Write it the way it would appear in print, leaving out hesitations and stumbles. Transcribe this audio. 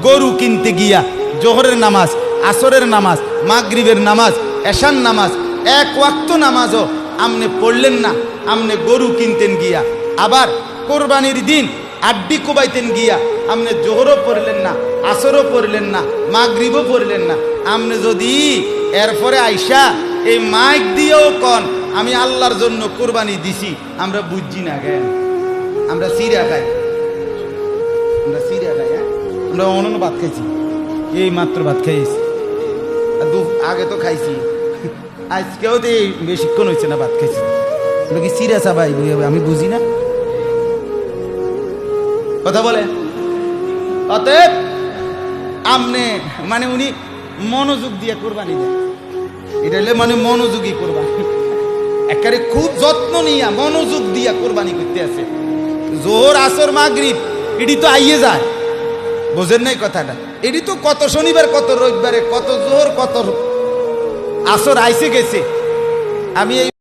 গরু কিনতে গিয়া জোহরের নামাজ, আসরের নামাজ, মাগরিবের নামাজ, এশার নামাজ, এক ওয়াক্ত নামাজও আমনে পড়লেন না, আমনে গরু কিনতেন গিয়া। আবার কোরবানির দিন আড্ডি কোবাইতেন গিয়া আমনে জোহরও পড়লেন না, আসরও পড়লেন না, মাগরিবও পড়লেন না। আমনে যদি এরপরে আইসা এই মাইক দিয়েও কন আমি আল্লাহর জন্য কোরবানি দিছি, আমরা বুঝছি না কেন? আমরা সিরা খাই, আমরা সিরা খাই, হ্যাঁ আমরা অনন্য ভাত খাইছি, এই মাত্র ভাত খাইছি, আগে তো খাইছি, আজকেও তো এই বেশিক্ষণ হয়েছে না ভাত খাইছি। কি সিরা চাবাই আমি বুঝি না কথা বলে। অতএব আমনে মানে উনি মনোযোগ দিয়ে কোরবানি দেয়, এটা হলে মানে মনোযোগী কোরবানি, একেবারে খুব যত্ন নিয়া মনোযোগ দিয়া কোরবানি করতে আছে। জোহর আসর মাগরিব এটি তো আইয়ে যায়, বোঝেন নাই কথাটা? এটি তো কত শনিবার কত রবিবারে কত জোহর কত আসর আইসে গেছে। আমি এই